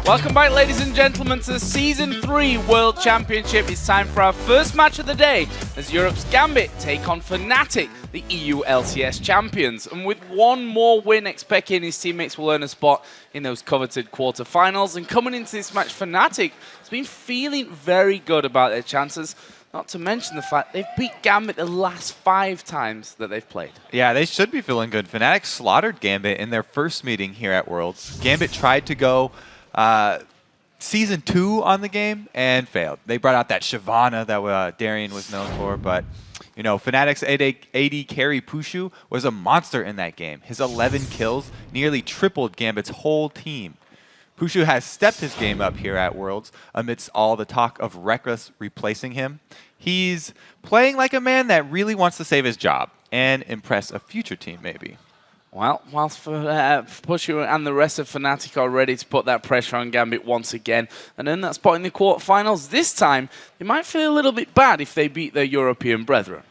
Welcome back, ladies and gentlemen, to the Season 3 World Championship. It's time for our first match of the day as Europe's Gambit take on Fnatic, the EU LCS champions. And with one more win, Xpeke and his teammates will earn a spot in those coveted quarterfinals. And coming into this match, Fnatic has been feeling very good about their chances. Not to mention the fact they've beat Gambit the last 5 times that they've played. Yeah, they should be feeling good. Fnatic slaughtered Gambit in their first meeting here at Worlds. Gambit tried to go Season 2 on the game and failed. They brought out that Shyvana that Darian was known for, but you know, Fnatic's AD carry Pushu was a monster in that game. His 11 kills nearly tripled Gambit's whole team. Pushu has stepped his game up here at Worlds amidst all the talk of Reckless replacing him. He's playing like a man that really wants to save his job and impress a future team, maybe. Well, whilst Pushu and the rest of Fnatic are ready to put that pressure on Gambit once again and earn that spot in the quarterfinals, this time they might feel a little bit bad if they beat their European brethren.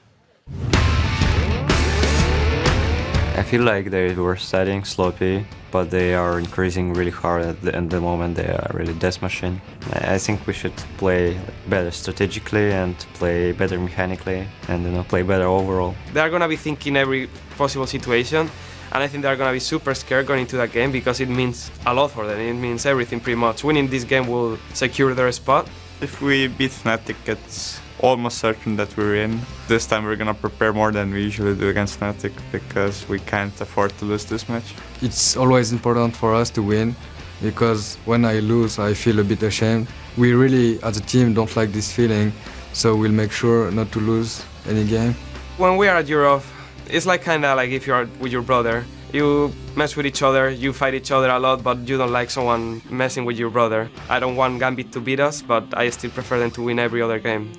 I feel like they were starting sloppy, but they are increasing really hard at the moment. They are really death machine. I think we should play better strategically and play better mechanically and play better overall. They're going to be thinking every possible situation. And I think they're going to be super scared going into that game because it means a lot for them. It means everything pretty much. Winning this game will secure their spot. If we beat Fnatic, it's almost certain that we're in. This time we're going to prepare more than we usually do against Fnatic because we can't afford to lose this match. It's always important for us to win because when I lose, I feel a bit ashamed. We really, as a team, don't like this feeling, so we'll make sure not to lose any game. When we are at Europe, it's like kind of like if you are with your brother. You mess with each other, you fight each other a lot, but you don't like someone messing with your brother. I don't want Gambit to beat us, but I still prefer them to win every other game.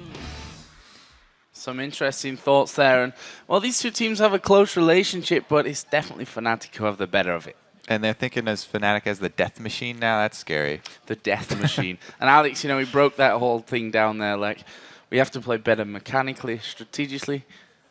Some interesting thoughts there. And well, these two teams have a close relationship, but it's definitely Fnatic who have the better of it. And they're thinking as Fnatic as the death machine now. That's scary. The death machine. And Alex, you know, we broke that whole thing down there. Like, we have to play better mechanically, strategically.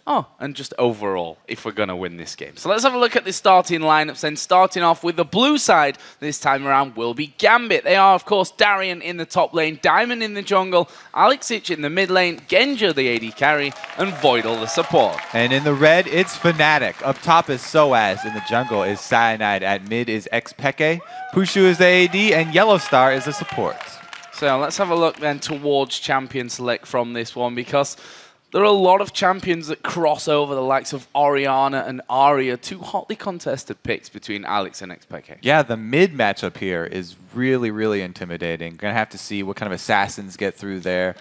Oh, and just overall, if we're going to win this game. So let's have a look at the starting lineups then. Starting off with the blue side this time around will be Gambit. They are, of course, Darian in the top lane, Diamond in the jungle, Alexic in the mid lane, Genja the AD carry, and Voidal the support. And in the red, it's Fnatic. Up top is Soaz. In the jungle is Cyanide. At mid is Xpeke. Pushu is the AD, and Yellow Star is the support. So let's have a look then towards champion select from this one, because there are a lot of champions that cross over, the likes of Orianna and Arya, 2 hotly contested picks between Alex and Xpeke. Yeah, the mid matchup here is really, really intimidating. Gonna have to see what kind of assassins get through there.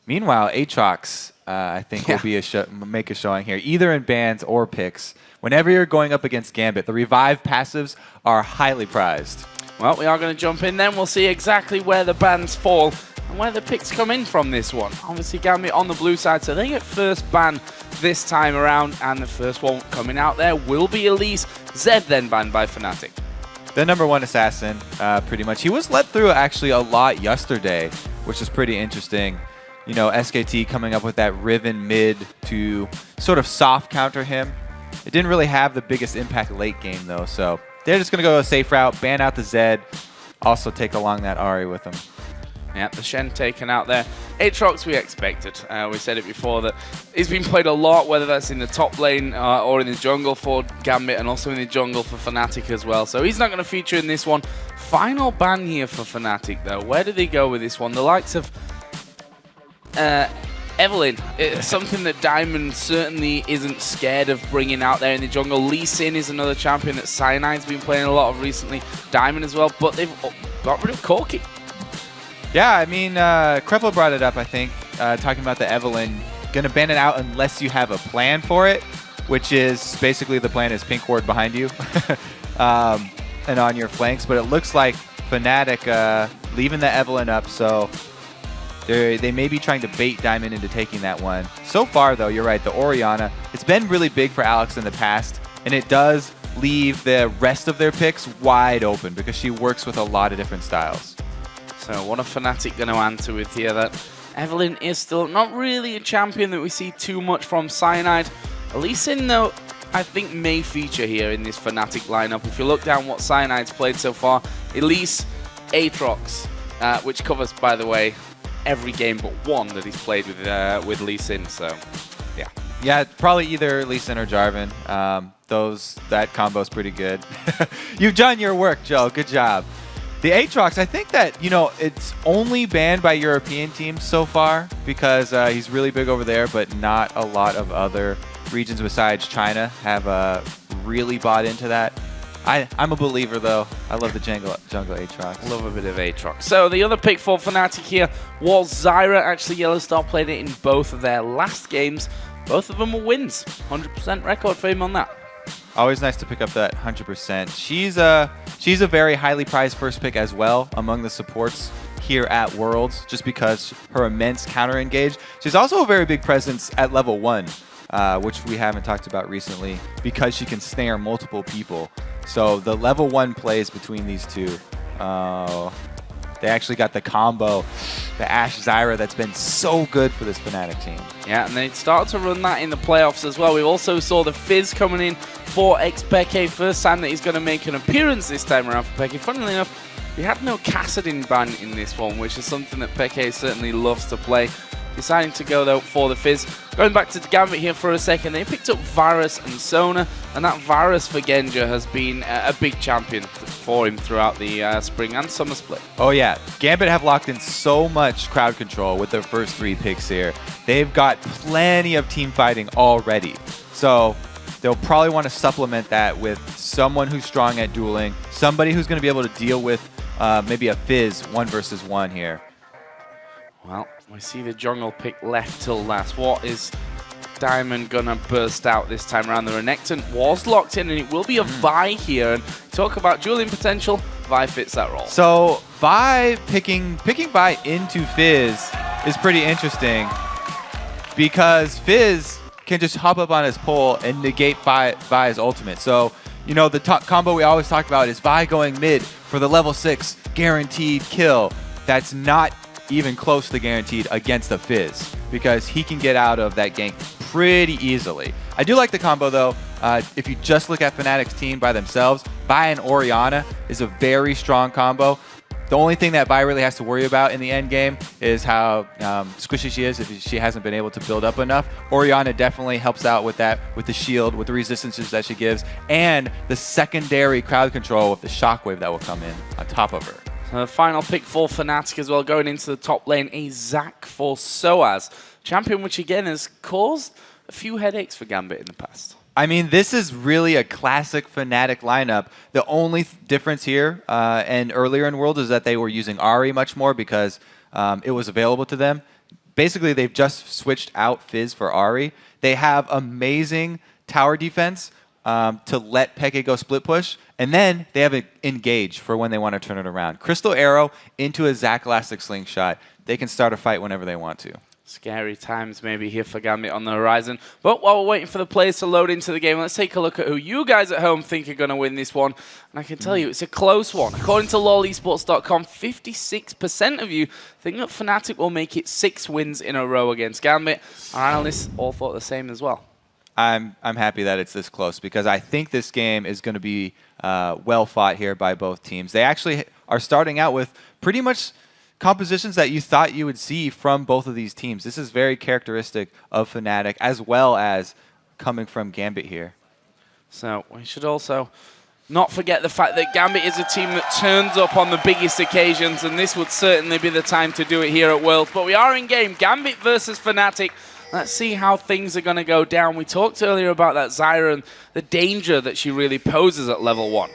Meanwhile, Aatrox, I think, will be make a showing here, either in bans or picks. Whenever you're going up against Gambit, the revive passives are highly prized. Well, we are going to jump in then. We'll see exactly where the bans fall and where the picks come in from this one. Obviously, Gambit on the blue side, so they get first ban this time around, and the first one coming out there will be Elise. Zed then banned by Fnatic. The #1 assassin, pretty much. He was let through actually a lot yesterday, which is pretty interesting. You know, SKT coming up with that Riven mid to sort of soft counter him. It didn't really have the biggest impact late game, though, so they're just going to go a safe route, ban out the Zed, also take along that Ahri with them. Yeah, the Shen taken out there. Aatrox we expected. We said it before that he's been played a lot, whether that's in the top lane or in the jungle for Gambit, and also in the jungle for Fnatic as well. So he's not going to feature in this one. Final ban here for Fnatic, though. Where do they go with this one? The likes of Evelynn. It's something that Diamond certainly isn't scared of bringing out there in the jungle. Lee Sin is another champion that Cyanide's been playing a lot of recently. Diamond as well, but they've got rid of Corki. Yeah, I mean, Kreppel brought it up, I think, talking about the Evelynn. Gonna ban it out unless you have a plan for it, which is basically the plan is pink ward behind you and on your flanks. But it looks like Fnatic leaving the Evelynn up, so they may be trying to bait Diamond into taking that one. So far, though, you're right, the Orianna, it's been really big for Alex in the past, and it does leave the rest of their picks wide open because she works with a lot of different styles. So what are Fnatic going to answer with here? That Evelynn is still not really a champion that we see too much from Cyanide. Lee Sin, though, I think may feature here in this Fnatic lineup. If you look down what Cyanide's played so far, Elise Aatrox, which covers, by the way, every game but one that he's played with Lee Sin. So, yeah. Yeah, probably either Lee Sin or Jarvan. That combo's pretty good. You've done your work, Joe. Good job. The Aatrox, I think that, you know, it's only banned by European teams so far because he's really big over there, but not a lot of other regions besides China have really bought into that. I'm a believer, though. I love the jungle Aatrox. Love a bit of Aatrox. So the other pick for Fnatic here was Zyra. Actually, Yellowstar played it in both of their last games. Both of them were wins. 100% record for him on that. Always nice to pick up that 100%. She's a very highly prized first pick as well among the supports here at Worlds, just because her immense counter engage. She's also a very big presence at level 1, which we haven't talked about recently, because she can snare multiple people. So the level 1 plays between these two. They actually got the combo, the Ashe Zyra, that's been so good for this Fnatic team. Yeah, and they started to run that in the playoffs as well. We also saw the Fizz coming in for xPeke. First time that he's going to make an appearance this time around for Peke. Funnily enough, we had no Kassadin ban in this one, which is something that Peke certainly loves to play. Deciding to go, though, for the Fizz. Going back to the Gambit here for a second, they picked up Varus and Sona, and that Varus for Genja has been a big champion for him throughout the spring and summer split. Oh yeah, Gambit have locked in so much crowd control with their first 3 picks here. They've got plenty of team fighting already. So they'll probably want to supplement that with someone who's strong at dueling, somebody who's going to be able to deal with maybe a Fizz 1 versus 1 here. Well, we see the jungle pick left till last. What is Diamond gonna burst out this time around? The Renekton was locked in, and it will be a Vi here. And talk about dueling potential, Vi fits that role. So Vi picking Vi into Fizz is pretty interesting, because Fizz can just hop up on his pole and negate Vi's ultimate. So, you know, the combo we always talk about is Vi going mid for the level 6 guaranteed kill. That's not even close to guaranteed against the Fizz, because he can get out of that gank pretty easily. I do like the combo, though. If you just look at Fnatic's team by themselves, Vi and Orianna is a very strong combo. The only thing that Vi really has to worry about in the end game is how squishy she is if she hasn't been able to build up enough. Orianna definitely helps out with that, with the shield, with the resistances that she gives, and the secondary crowd control with the shockwave that will come in on top of her. So the final pick for Fnatic as well, going into the top lane, a Zac for Soaz. Champion which again has caused a few headaches for Gambit in the past. I mean, this is really a classic Fnatic lineup. The only difference here and earlier in World is that they were using Ahri much more because it was available to them. Basically, they've just switched out Fizz for Ahri. They have amazing tower defense to let Peke go split push, and then they have an engage for when they want to turn it around. Crystal Arrow into a Zac Elastic Slingshot. They can start a fight whenever they want to. Scary times maybe here for Gambit on the horizon. But while we're waiting for the players to load into the game, let's take a look at who you guys at home think are going to win this one. And I can tell you, it's a close one. According to LOLesports.com, 56% of you think that Fnatic will make it 6 wins in a row against Gambit. Our analysts all thought the same as well. I'm happy that it's this close, because I think this game is going to be well fought here by both teams. They actually are starting out with pretty much compositions that you thought you would see from both of these teams. This is very characteristic of Fnatic, as well as coming from Gambit here. So we should also not forget the fact that Gambit is a team that turns up on the biggest occasions, and this would certainly be the time to do it here at Worlds. But we are in game, Gambit versus Fnatic. Let's see how things are going to go down. We talked earlier about that Zyra and the danger that she really poses at level 1.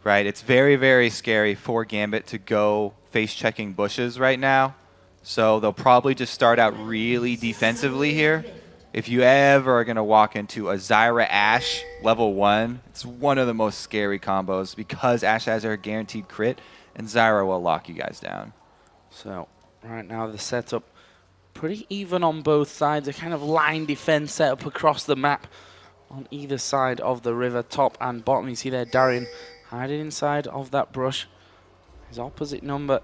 Right, it's very, very scary for Gambit to go face-checking bushes right now. So they'll probably just start out really defensively here. If you ever are going to walk into a Zyra Ashe level 1, it's one of the most scary combos, because Ashe has her guaranteed crit, and Zyra will lock you guys down. So right now the setup pretty even on both sides. A kind of line defense set up across the map on either side of the river, top and bottom. You see there Darian hiding inside of that brush. His opposite number,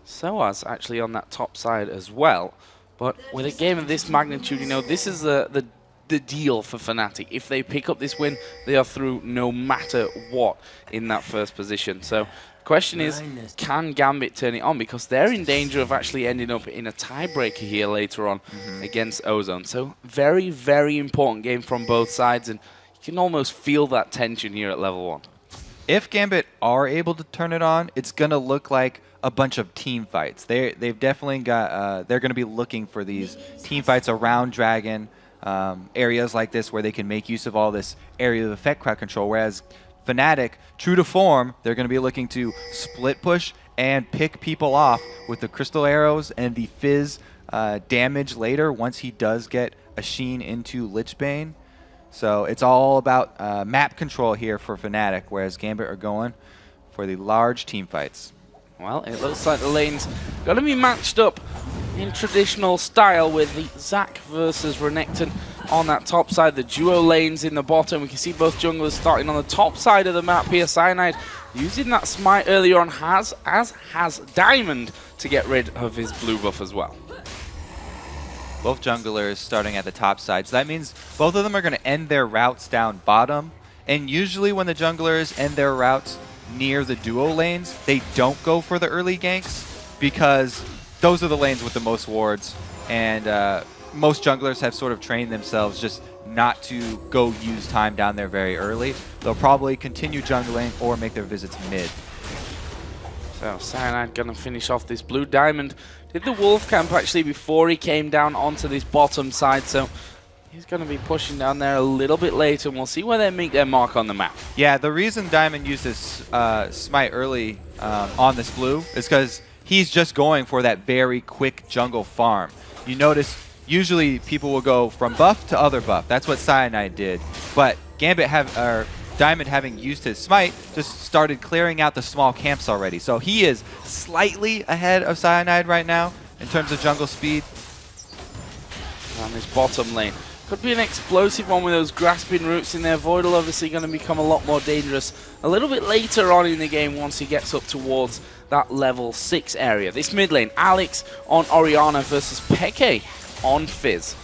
Soaz, actually on that top side as well. But with a game of this magnitude, you know, this is the deal for Fnatic. If they pick up this win, they are through no matter what in that first position. So Question is, can Gambit turn it on? Because they're in danger of actually ending up in a tiebreaker here later on against Ozone. So very, very important game from both sides, and you can almost feel that tension here at level 1. If Gambit are able to turn it on, it's going to look like a bunch of team fights. They've definitely got, they're going to be looking for these team fights around Dragon, areas like this where they can make use of all this area of effect crowd control, whereas Fnatic, true to form, they're going to be looking to split push and pick people off with the crystal arrows and the Fizz damage later once he does get a Sheen into Lichbane. So it's all about map control here for Fnatic, whereas Gambit are going for the large team fights. Well, it looks like the lanes going to be matched up in traditional style with the Zac versus Renekton on that top side, the duo lanes in the bottom. We can see both junglers starting on the top side of the map here. Cyanide using that smite earlier on, as has Diamond, to get rid of his blue buff as well. Both junglers starting at the top side, so that means both of them are going to end their routes down bottom. And usually when the junglers end their routes near the duo lanes, they don't go for the early ganks because those are the lanes with the most wards, and most junglers have sort of trained themselves just not to go use time down there very early. They'll probably continue jungling or make their visits mid. So Cyanide gonna finish off this blue. Diamond did the wolf camp actually before he came down onto this bottom side, so he's gonna be pushing down there a little bit later, and we'll see where they make their mark on the map. Yeah, the reason Diamond used his smite early on this blue is because he's just going for that very quick jungle farm. You notice usually people will go from buff to other buff. That's what Cyanide did. But Diamond, having used his smite, just started clearing out the small camps already. So he is slightly ahead of Cyanide right now in terms of jungle speed. On this bottom lane. Could be an explosive one with those grasping roots in there. Voidal obviously going to become a lot more dangerous a little bit later on in the game once he gets up towards that level 6 area. This mid lane, Alex on Orianna versus Peke on Fizz.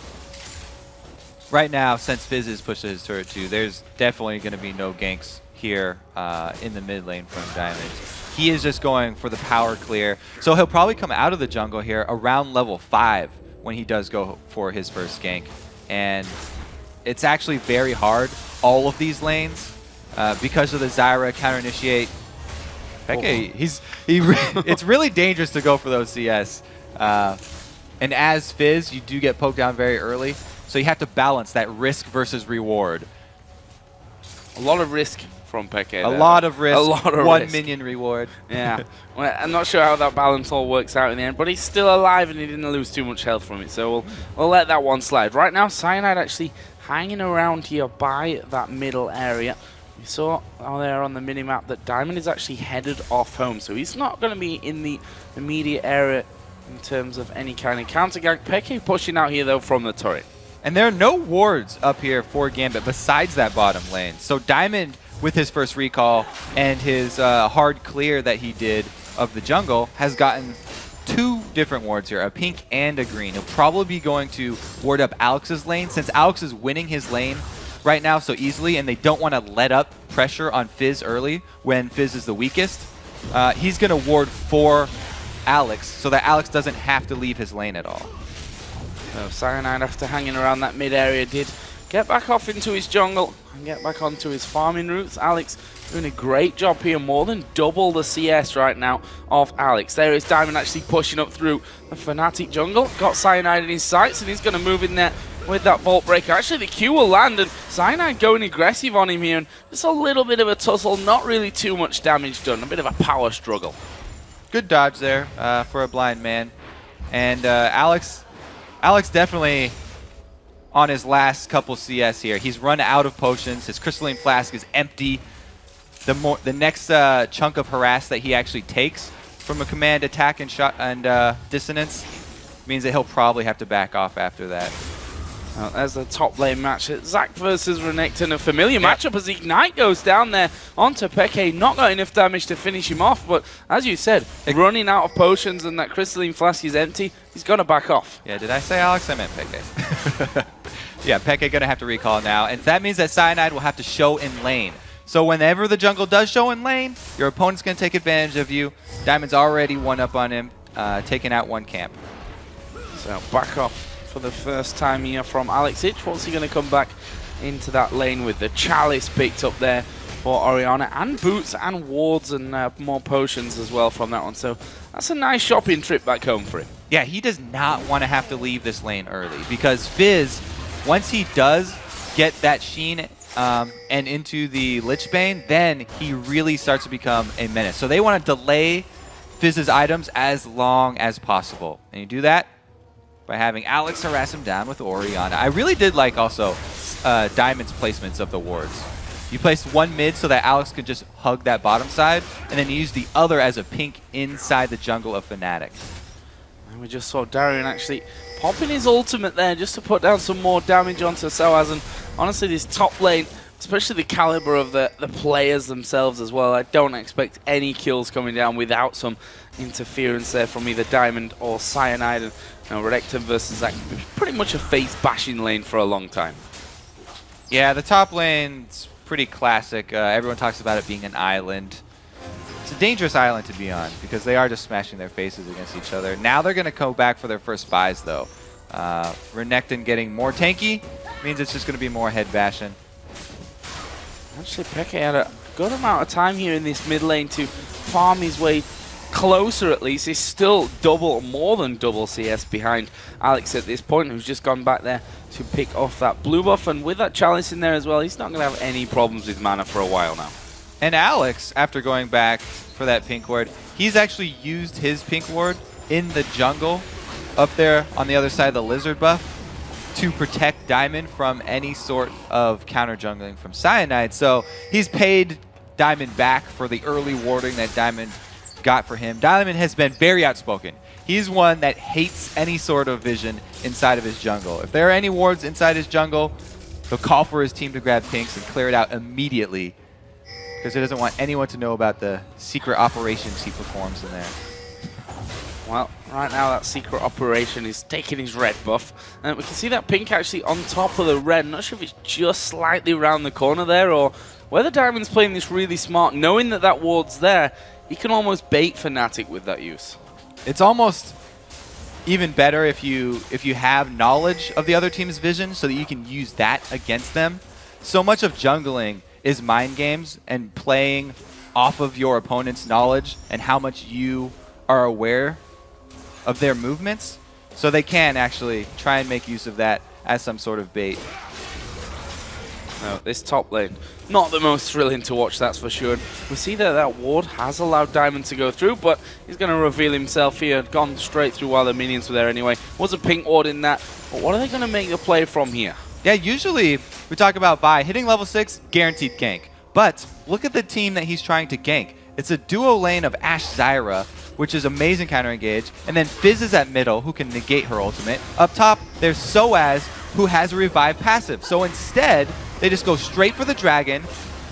Right now, since Fizz is pushed to his turret 2, there's definitely going to be no ganks here in the mid lane from Diamond. He is just going for the power clear. So he'll probably come out of the jungle here around level 5 when he does go for his first gank. And it's actually very hard, all of these lanes, because of the Zyra counter-initiate. Peke, it's really dangerous to go for those CS. And as Fizz, you do get poked down very early, so you have to balance that risk versus reward. A lot of risk from Peke. A lot of risk, a lot of one risk. minion reward. Yeah, well, I'm not sure how that balance all works out in the end, but he's still alive and he didn't lose too much health from it, so we'll let that one slide. Right now, Cyanide actually hanging around here by that middle area. We saw there on the minimap that Diamond is actually headed off home, so he's not going to be in the immediate area in terms of any kind of counter gank. Peke pushing out here though from the turret. And there are no wards up here for Gambit besides that bottom lane. So Diamond, with his first recall and his hard clear that he did of the jungle, has gotten 2 different wards here, a pink and a green. He'll probably be going to ward up Alex's lane, since Alex is winning his lane right now so easily, and they don't want to let up pressure on Fizz early when Fizz is the weakest. He's going to ward for Alex so that Alex doesn't have to leave his lane at all. So Cyanide, after hanging around that mid area, did get back off into his jungle and get back onto his farming routes. Alex doing a great job here, more than double the CS right now of Alex. There is Diamond actually pushing up through the Fnatic jungle. Got Cyanide in his sights and he's going to move in there with that Vault Breaker. Actually, the Q will land and Cyanide going aggressive on him here. And just a little bit of a tussle, not really too much damage done. A bit of a power struggle. Good dodge there for a blind man. And Alex definitely on his last couple CS here. He's run out of potions. His crystalline flask is empty. The next chunk of harass that he actually takes from a command attack and dissonance means that he'll probably have to back off after that. There's the top lane match. Zac versus Renekton, a familiar matchup as Ignite goes down there onto Peke. Not got enough damage to finish him off, but as you said, running out of potions and that crystalline flask is empty, he's going to back off. Yeah, did I say Alex? I meant Peke. Yeah, Peke going to have to recall now, and that means that Cyanide will have to show in lane. So whenever the jungle does show in lane, your opponent's going to take advantage of you. Diamond's already one up on him, taking out one camp. So back off for the first time here from Alex Ich. What's he going to come back into that lane with? The Chalice picked up there for Orianna, and boots and wards and more potions as well from that one. So that's a nice shopping trip back home for him. Yeah, he does not want to have to leave this lane early because Fizz, once he does get that Sheen and into the Lich Bane, then he really starts to become a menace. So they want to delay Fizz's items as long as possible. And you do that by having Alex harass him down with Orianna. I really did like also Diamond's placements of the wards. You placed one mid so that Alex could just hug that bottom side, and then you use the other as a pink inside the jungle of Fnatic. And we just saw Darian actually popping his ultimate there just to put down some more damage onto Soaz. And honestly, this top lane, especially the caliber of the players themselves as well, I don't expect any kills coming down without some interference there from either Diamond or Cyanide. And Renekton versus Zac, pretty much a face-bashing lane for a long time. Yeah, the top lane's pretty classic. Everyone talks about it being an island. It's a dangerous island to be on because they are just smashing their faces against each other. Now they're going to go back for their first buys, though. Renekton getting more tanky means it's just going to be more head bashing. Actually, Peke had a good amount of time here in this mid lane to farm his way closer at least. He's still more than double CS behind Alex at this point, who's just gone back there to pick off that blue buff. And with that Chalice in there as well, he's not going to have any problems with mana for a while now. And Alex, after going back for that pink ward, he's actually used his pink ward in the jungle up there on the other side of the lizard buff to protect Diamond from any sort of counter jungling from Cyanide. So he's paid Diamond back for the early warding that Diamond got for him. Diamond has been very outspoken. He's one that hates any sort of vision inside of his jungle. If there are any wards inside his jungle, he'll call for his team to grab pinks and clear it out immediately because he doesn't want anyone to know about the secret operations he performs in there. Well, right now that secret operation is taking his red buff. And we can see that pink actually on top of the red. I'm not sure if it's just slightly around the corner there or whether Diamond's playing this really smart, knowing that that ward's there. He can almost bait Fnatic with that use. It's almost even better if you have knowledge of the other team's vision so that you can use that against them. So much of jungling is mind games and playing off of your opponent's knowledge and how much you are aware of their movements. So they can actually try and make use of that as some sort of bait. No, this top lane, not the most thrilling to watch, that's for sure. We see that that ward has allowed Diamond to go through, but he's going to reveal himself here. Gone straight through while the minions were there anyway. Was a pink ward in that, but what are they going to make the play from here? Yeah, usually we talk about Bai hitting level 6, guaranteed gank. But look at the team that he's trying to gank. It's a duo lane of Ashe Zyra, which is amazing counter engage, and then Fizz is at middle, who can negate her ultimate. Up top, there's Soaz, who has a revive passive. So instead, they just go straight for the dragon,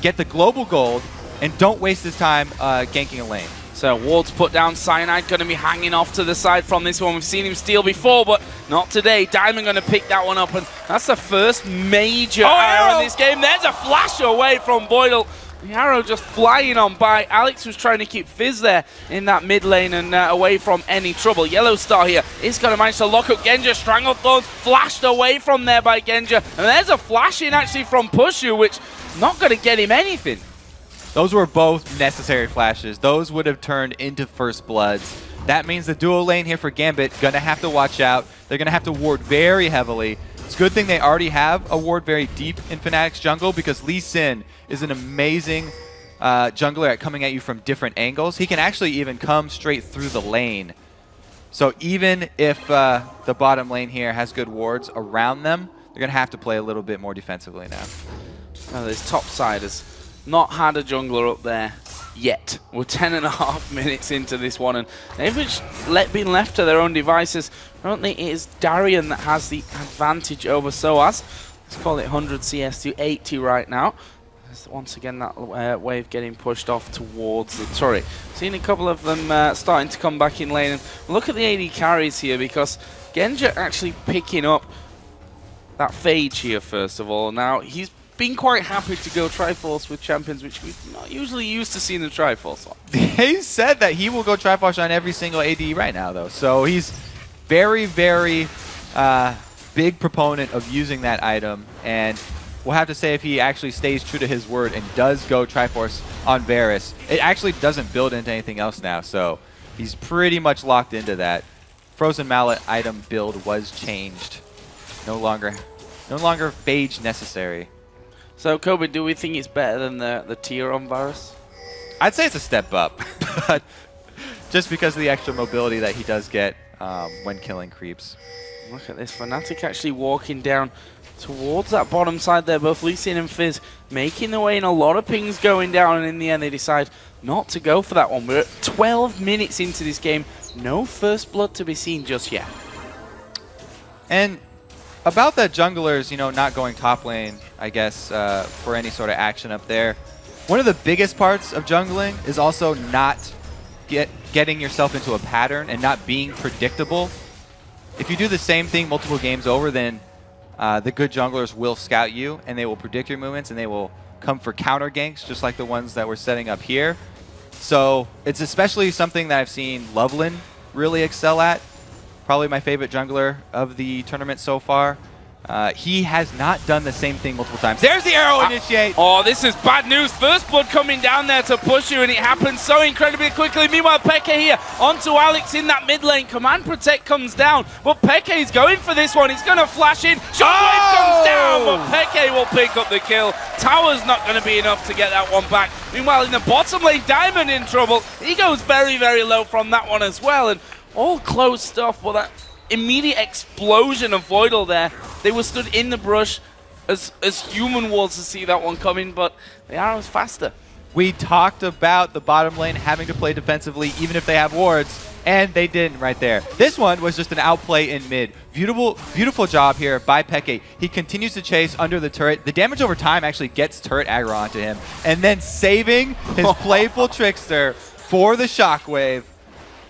get the global gold, and don't waste his time ganking a lane. So ward's put down, Cyanide going to be hanging off to the side from this one. We've seen him steal before, but not today. Diamond going to pick that one up, and that's the first major arrow in this game. There's a flash away from Boydell. The arrow just flying on by. Alex was trying to keep Fizz there in that mid lane and away from any trouble. Yellow Star here is going to manage to lock up Genja. Stranglethorn flashed away from there by Genja. And there's a flash in actually from Pushu, which is not going to get him anything. Those were both necessary flashes. Those would have turned into first bloods. That means the duo lane here for Gambit going to have to watch out. They're going to have to ward very heavily. It's a good thing they already have a ward very deep in Fnatic's jungle because Lee Sin is an amazing jungler at coming at you from different angles. He can actually even come straight through the lane. So even if the bottom lane here has good wards around them, they're going to have to play a little bit more defensively now. Now this top side has not had a jungler up there yet. We're 10.5 minutes into this one, and they've just been left to their own devices. Currently, it is Darian that has the advantage over Soaz. Let's call it 100 CS to 80 right now. There's once again that wave getting pushed off towards the turret. Seen a couple of them starting to come back in lane. And look at the AD carries here, because Genja actually picking up that Phage here, first of all. Now, he's been quite happy to go Triforce with champions, which we're not usually used to seeing the Triforce on. He said that he will go Triforce on every single AD right now, though. So he's very, very big proponent of using that item. And we'll have to say if he actually stays true to his word and does go Triforce on Varus. It actually doesn't build into anything else now, so he's pretty much locked into that. Frozen Mallet item build was changed. No longer Phage necessary. So, Kobe, do we think it's better than the tier on Varus? I'd say it's a step up, but just because of the extra mobility that he does get when killing creeps. Look at this, Fnatic actually walking down towards that bottom side there. Both Lucian and Fizz making their way, and a lot of pings going down, and in the end they decide not to go for that one. We're at 12 minutes into this game. No first blood to be seen just yet. And about that junglers, you know, not going top lane, I guess, for any sort of action up there. One of the biggest parts of jungling is also not getting yourself into a pattern and not being predictable. If you do the same thing multiple games over, then the good junglers will scout you, and they will predict your movements, and they will come for counter ganks, just like the ones that we're setting up here. So it's especially something that I've seen Loveland really excel at. Probably my favorite jungler of the tournament so far. He has not done the same thing multiple times. There's the arrow initiate! Oh, this is bad news. First blood coming down there to push you, and it happens so incredibly quickly. Meanwhile, Peke here onto Alex in that mid lane. Command Protect comes down, but Peke's going for this one. He's going to flash in. Shockwave comes down, but Peke will pick up the kill. Tower's not going to be enough to get that one back. Meanwhile, in the bottom lane, Diamond in trouble. He goes very, very low from that one as well, and all close stuff, but that immediate explosion of Voidal there. They were stood in the brush as human was to see that one coming, but the arrow's faster. We talked about the bottom lane having to play defensively even if they have wards, and they didn't right there. This one was just an outplay in mid. Beautiful job here by Peke. He continues to chase under the turret. The damage over time actually gets turret aggro onto him, and then saving his playful trickster for the shockwave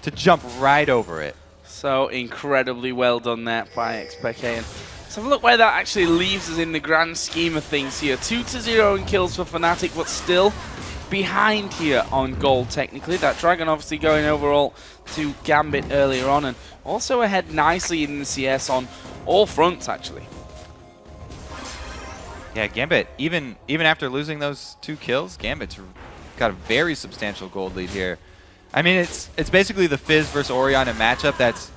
to jump right over it. So incredibly well done there by XPK. And let's have a look where that actually leaves us in the grand scheme of things here. 2-0 in kills for Fnatic, but still behind here on gold technically. That Dragon obviously going overall to Gambit earlier on, and also ahead nicely in the CS on all fronts actually. Yeah, Gambit, even after losing those 2 kills, Gambit's got a very substantial gold lead here. I mean, it's basically the Fizz versus Orion matchup that's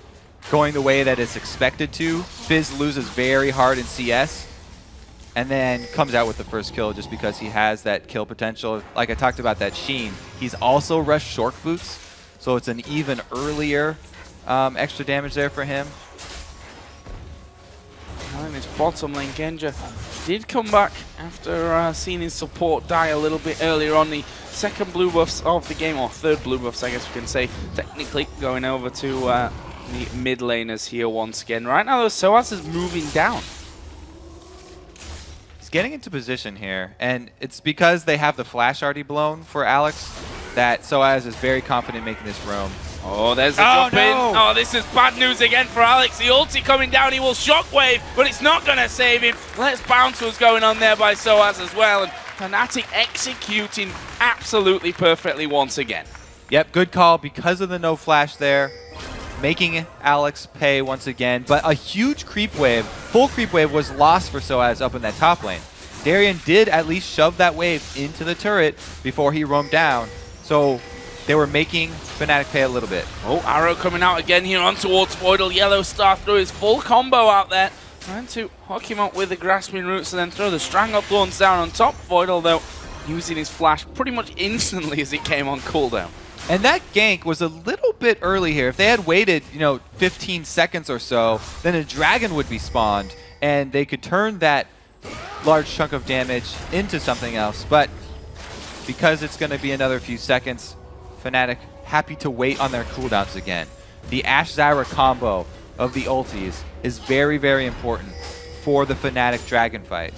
going the way that it's expected to. Fizz loses very hard in CS and then comes out with the first kill just because he has that kill potential. Like I talked about that Sheen, he's also rushed short boots, so it's an even earlier extra damage there for him. And his bottom lane, Genja, did come back after seeing his support die a little bit earlier on. The second blue buffs of the game, or third blue buffs I guess we can say, technically going over to the mid laners here once again. Right now though, Soaz is moving down. He's getting into position here, and it's because they have the flash already blown for Alex that Soaz is very confident making this roam. Oh, there's the jump in. Oh, this is bad news again for Alex. The ulti coming down. He will shockwave, but it's not going to save him. Let's bounce was going on there by Soaz as well. And Fnatic executing absolutely perfectly once again. Yep, good call because of the no flash there. Making Alex pay once again. But a huge creep wave, full creep wave, was lost for Soaz up in that top lane. Darien did at least shove that wave into the turret before he roamed down. So they were making Fnatic pay a little bit. Oh, arrow coming out again here on towards Voidal. Yellow Star through his full combo out there. Trying to hook him up with the grasping roots and then throw the Strangle Thorns down on top. Voidal, though, using his flash pretty much instantly as it came on cooldown. And that gank was a little bit early here. If they had waited, 15 seconds or so, then a dragon would be spawned, and they could turn that large chunk of damage into something else. But because it's going to be another few seconds, Fnatic happy to wait on their cooldowns again. The Ashe Zyra combo of the ultis is very, very important for the Fnatic dragon fight.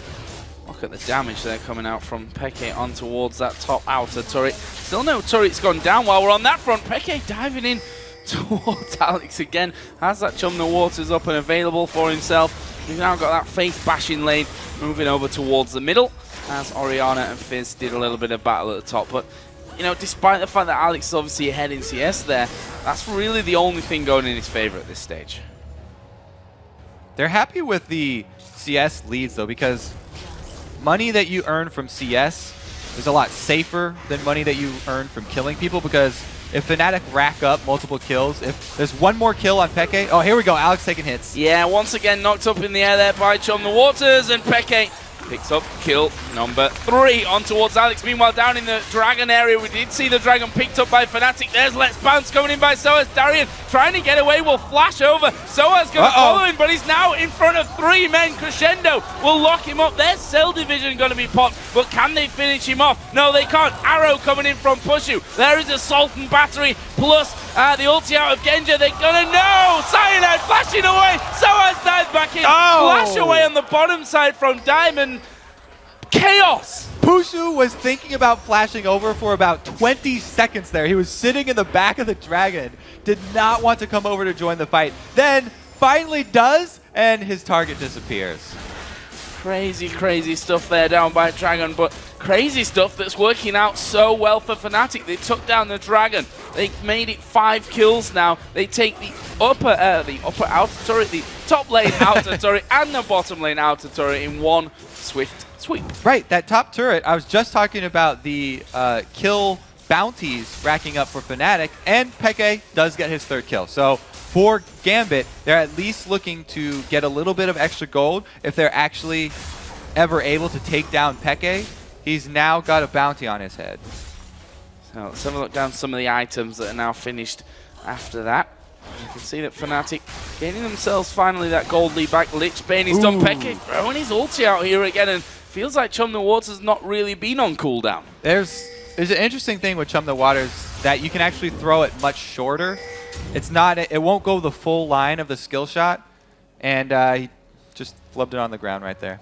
Look at the damage there coming out from Peke on towards that top outer turret. Still no turret's gone down while we're on that front. Peke diving in towards Alex again. Has that Chum the Waters up and available for himself. We've now got that Faith bashing lane moving over towards the middle, as Oriana and Fizz did a little bit of battle at the top. But, you know, despite the fact that Alex is obviously ahead in CS there, that's really the only thing going in his favor at this stage. They're happy with the CS leads, though, because money that you earn from CS is a lot safer than money that you earn from killing people, because if Fnatic rack up multiple kills, if there's one more kill on Peke, oh, here we go, Alex taking hits. Yeah, once again knocked up in the air there by Chum the Waters, and Peke picks up kill number 3 on towards Alex. Meanwhile, down in the Dragon area, we did see the Dragon picked up by Fnatic. There's Let's Bounce coming in by Soaz. Darian trying to get away, will flash over. Soaz going to follow him, but he's now in front of 3 men. Crescendo will lock him up. There's Cell Division going to be popped, but can they finish him off? No, they can't. Arrow coming in from Pushu. There is Assault and Battery, plus the ulti out of Genja. They're going to know. Cyanide flashing away. Soaz dives back in. Flash away on the bottom side from Diamond. Chaos! Pushu was thinking about flashing over for about 20 seconds there. He was sitting in the back of the Dragon, did not want to come over to join the fight. Then finally does, and his target disappears. Crazy, crazy stuff there down by Dragon, but crazy stuff that's working out so well for Fnatic. They took down the Dragon. They made it 5 kills now. They take the upper outer turret, the top lane outer turret, and the bottom lane outer turret in one swift sweep. Right, that top turret, I was just talking about the kill bounties racking up for Fnatic, and Peke does get his 3rd kill. So for Gambit, they're at least looking to get a little bit of extra gold if they're actually ever able to take down Peke. He's now got a bounty on his head. So let's have a look down some of the items that are now finished after that. You can see that Fnatic gaining themselves finally that gold lead back. Lich Bane, he's done Peke throwing his ulti out here again, and feels like Chum the Waters not really been on cooldown. There's an interesting thing with Chum the Waters that you can actually throw it much shorter. It's not, it won't go the full line of the skill shot, and he just flubbed it on the ground right there.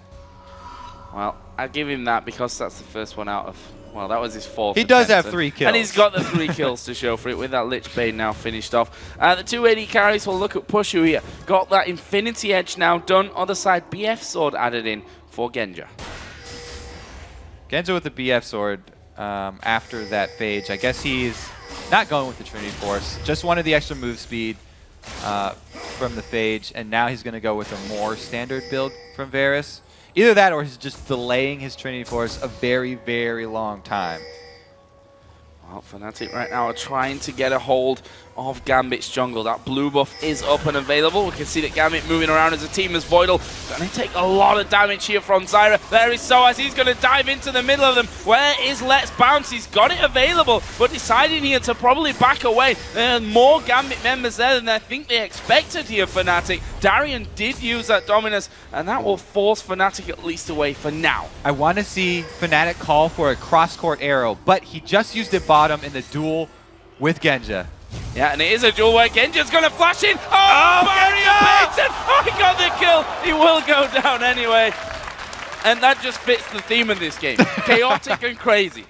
Well, I'll give him that because that's the first one out of, well, that was his 4th. He does have 3 kills. And he's got the 3 kills to show for it with that Lich Bane now finished off. The 2 AD carries will look at Pushu here. Got that Infinity Edge now done. Other side, BF Sword added in for Genja. Genja with the BF Sword after that Phage. I guess he's not going with the Trinity Force. Just wanted the extra move speed from the Phage, and now he's going to go with a more standard build from Varus. Either that or he's just delaying his Trinity Force a very, very long time. Well, Fnatic right now are trying to get a hold of Gambit's jungle. That blue buff is up and available. We can see that Gambit moving around as a team as Voidal. Going to take a lot of damage here from Zyra. There is Soaz. He's going to dive into the middle of them. Where is Let's Bounce? He's got it available, but deciding here to probably back away. There are more Gambit members there than I think they expected here, Fnatic. Darian did use that Dominus, and that will force Fnatic at least away for now. I want to see Fnatic call for a cross-court arrow, but he just used it bottom in the duel with Genja. Yeah, and it is a duel where Genja's going to flash in. Oh, barrier Payton! Oh, he got the kill. He will go down anyway. And that just fits the theme of this game. Chaotic and crazy.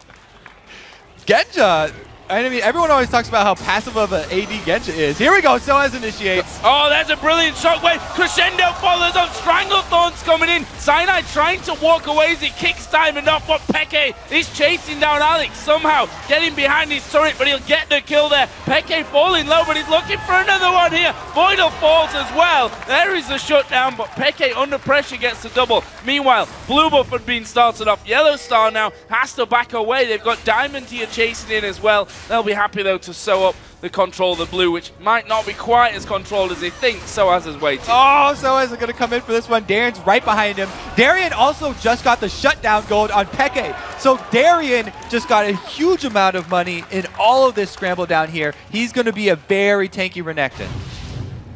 Genja, I mean, everyone always talks about how passive of an AD Genja is. Here we go, Soaz initiates. Oh, there's a brilliant shockwave. Crescendo follows up. Stranglethorns coming in. Cyanide trying to walk away as he kicks Diamond off, but Peke is chasing down Alex somehow, getting behind his turret, but he'll get the kill there. Peke falling low, but he's looking for another one here. Voidal falls as well. There is the shutdown, but Peke under pressure gets the double. Meanwhile, blue buff had been started off. Yellow Star now has to back away. They've got Diamond here chasing in as well. They'll be happy, though, to sew up the control of the blue, which might not be quite as controlled as they think. Soaz is waiting. Oh, Soaz is going to come in for this one. Darian's right behind him. Darian also just got the shutdown gold on Peke. So Darian just got a huge amount of money in all of this scramble down here. He's going to be a very tanky Renekton.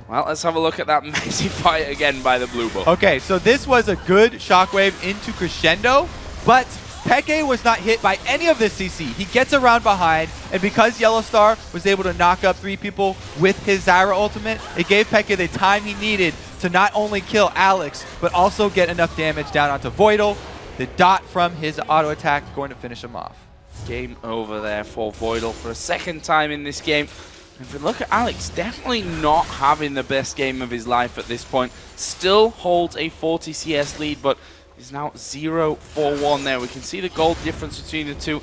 Well, let's have a look at that messy fight again by the blue buff. Okay, so this was a good shockwave into Crescendo, but Peke was not hit by any of this CC. He gets around behind, and because Yellow Star was able to knock up 3 people with his Zyra ultimate, it gave Peke the time he needed to not only kill Alex, but also get enough damage down onto Voidal. The dot from his auto attack going to finish him off. Game over there for Voidal for a second time in this game. If we look at Alex, definitely not having the best game of his life at this point. Still holds a 40 CS lead, but is now 0-4-1 there. We can see the gold difference between the two.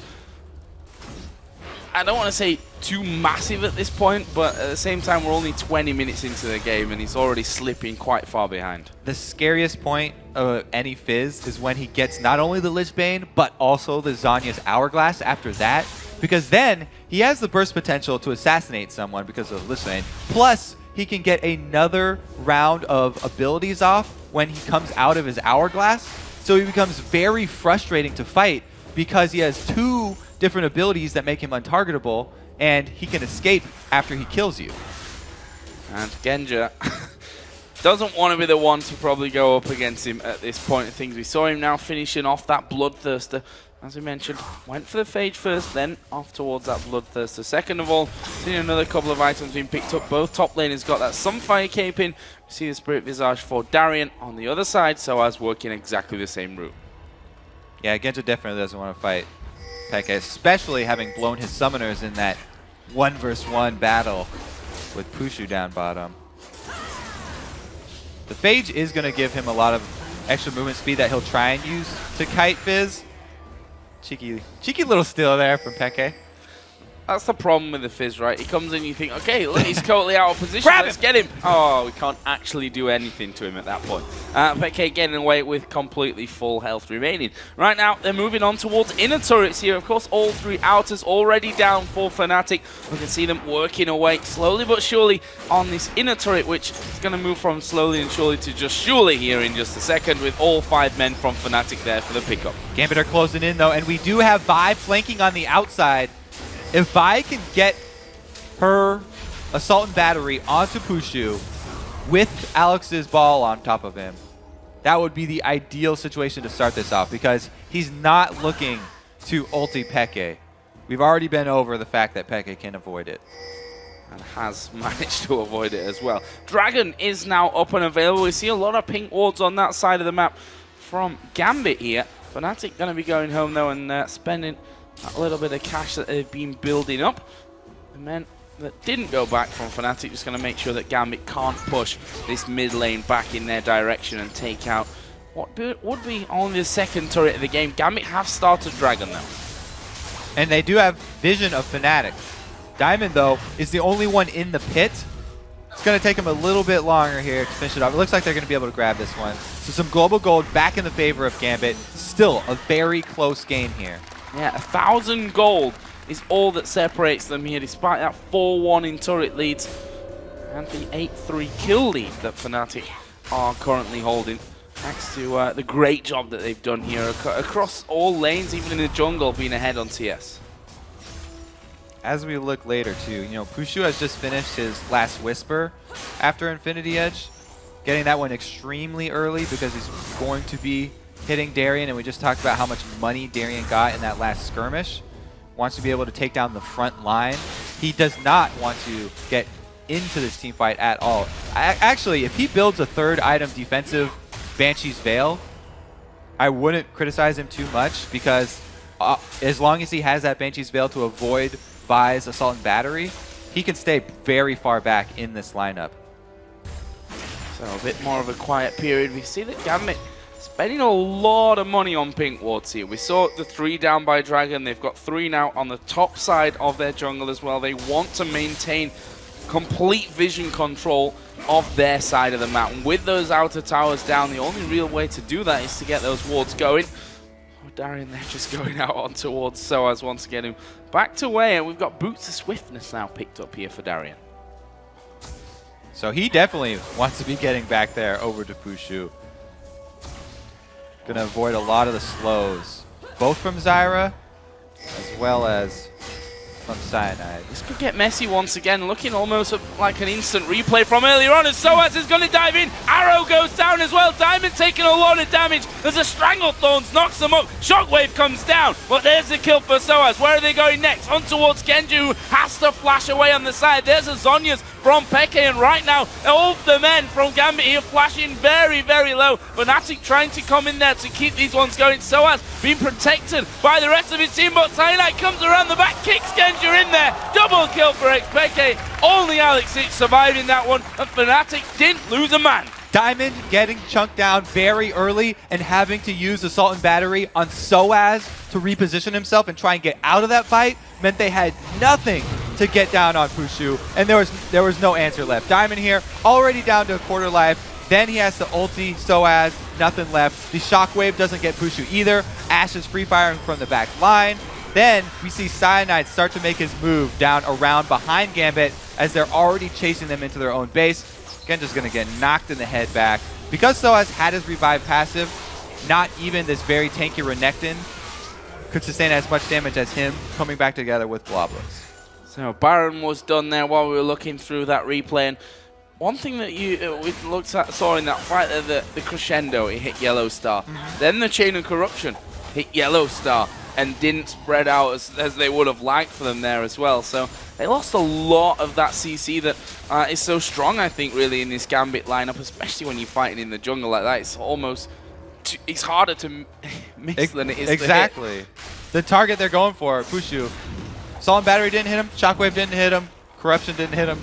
I don't want to say too massive at this point, but at the same time, we're only 20 minutes into the game, and he's already slipping quite far behind. The scariest point of any Fizz is when he gets not only the Lich Bane, but also the Zhonya's Hourglass after that, because then he has the burst potential to assassinate someone because of Lich Bane. Plus, he can get another round of abilities off when he comes out of his Hourglass, so he becomes very frustrating to fight because he has two different abilities that make him untargetable, and he can escape after he kills you. And Genja doesn't want to be the one to probably go up against him at this point of things. We saw him now finishing off that Bloodthirster. As we mentioned, went for the Phage first, then off towards that Bloodthirster. Second of all, seeing another couple of items being picked up. Both top laners got that Sunfire Cape in. We see the Spirit Visage for Darien on the other side, so as working exactly the same route. Yeah, Genja definitely doesn't want to fight Peke, especially having blown his summoners in that 1v1 battle with Pushu down bottom. The Phage is going to give him a lot of extra movement speed that he'll try and use to kite Fizz. Cheeky little steal there from Peke. That's the problem with the Fizz, right? He comes in, you think, okay, look, he's totally out of position. Let's get him. Oh, we can't actually do anything to him at that point. Peke getting away with completely full health remaining. Right now, they're moving on towards inner turrets here. Of course, all three outers already down for Fnatic. We can see them working away slowly but surely on this inner turret, which is going to move from slowly and surely to just surely here in just a second, with all 5 men from Fnatic there for the pickup. Gambit are closing in, though, and we do have Vi flanking on the outside. If Vi can get her Assault and Battery onto Pushu with Alex's ball on top of him, that would be the ideal situation to start this off, because he's not looking to ulti Peke. We've already been over the fact that Peke can avoid it. And has managed to avoid it as well. Dragon is now up and available. We see a lot of pink wards on that side of the map from Gambit here. Fnatic going to be going home, though, and spending a little bit of cash that they've been building up. The men that didn't go back from Fnatic just going to make sure that Gambit can't push this mid lane back in their direction and take out what would be only the second turret of the game. Gambit have started Dragon, though. And they do have vision of Fnatic. Diamond, though, is the only one in the pit. It's going to take him a little bit longer here to finish it off. It looks like they're going to be able to grab this one. So some global gold back in the favor of Gambit. Still a very close game here. Yeah, 1,000 gold is all that separates them here, despite that 4-1 in turret leads and the 8-3 kill lead that Fnatic are currently holding. Thanks to the great job that they've done here across all lanes, even in the jungle, being ahead on TS. As we look later, too, you know, Pushu has just finished his last Whisper after Infinity Edge, getting that one extremely early because he's going to be hitting Darien, and we just talked about how much money Darien got in that last skirmish. Wants to be able to take down the front line. He does not want to get into this team fight at all. Actually, if he builds a third item defensive Banshee's Veil, I wouldn't criticize him too much, because as long as he has that Banshee's Veil to avoid Vi's Assault and Battery, he can stay very far back in this lineup. So a bit more of a quiet period. We see that Gambit spending a lot of money on pink wards here. We saw the 3 down by Dragon. They've got 3 now on the top side of their jungle as well. They want to maintain complete vision control of their side of the map. And with those outer towers down, the only real way to do that is to get those wards going. Oh, Darien, they're just going out on towards Soaz wants to get him back to way. And we've got Boots of Swiftness now picked up here for Darien. So he definitely wants to be getting back there over to Pushu. Going to avoid a lot of the slows, both from Zyra as well as from Cyanide. This could get messy once again, looking almost like an instant replay from earlier on, as Soaz is going to dive in. Arrow goes down as well. Diamond taking a lot of damage. There's a Stranglethorns, knocks them up. Shockwave comes down, but there's the kill for Soaz. Where are they going next? On towards Genji, who has to flash away on the side. There's a Zhonya's from Peke, and right now, all the men from Gambit here flashing very, very low. Fnatic trying to come in there to keep these ones going. Soaz being protected by the rest of his team, but Cyanide comes around the back, kicks Genja in there. Double kill for Peke. Only Alex surviving that one, and Fnatic didn't lose a man. Diamond getting chunked down very early and having to use Assault and Battery on Soaz to reposition himself and try and get out of that fight meant they had nothing to get down on Pushu, and there was no answer left. Diamond here already down to a quarter life. Then he has to ulti Soaz, nothing left. The Shockwave doesn't get Pushu either. Ashe is free firing from the back line. Then we see Cyanide start to make his move down around behind Gambit as they're already chasing them into their own base. Genja's going to get knocked in the head back. Because Soaz had his revive passive, not even this very tanky Renekton could sustain as much damage as him coming back together with Blobless. So Baron was done there while we were looking through that replay. And one thing that we saw in that fight there, the crescendo, it hit Yellow Star. Then the Chain of Corruption hit Yellow Star and didn't spread out as they would have liked for them there as well. So they lost a lot of that CC that is so strong, I think, really, in this Gambit lineup, especially when you're fighting in the jungle like that. It's almost, it's harder to miss than it is exactly. to hit. The target they're going for, Pushu. Solid Battery didn't hit him, Shockwave didn't hit him, Corruption didn't hit him,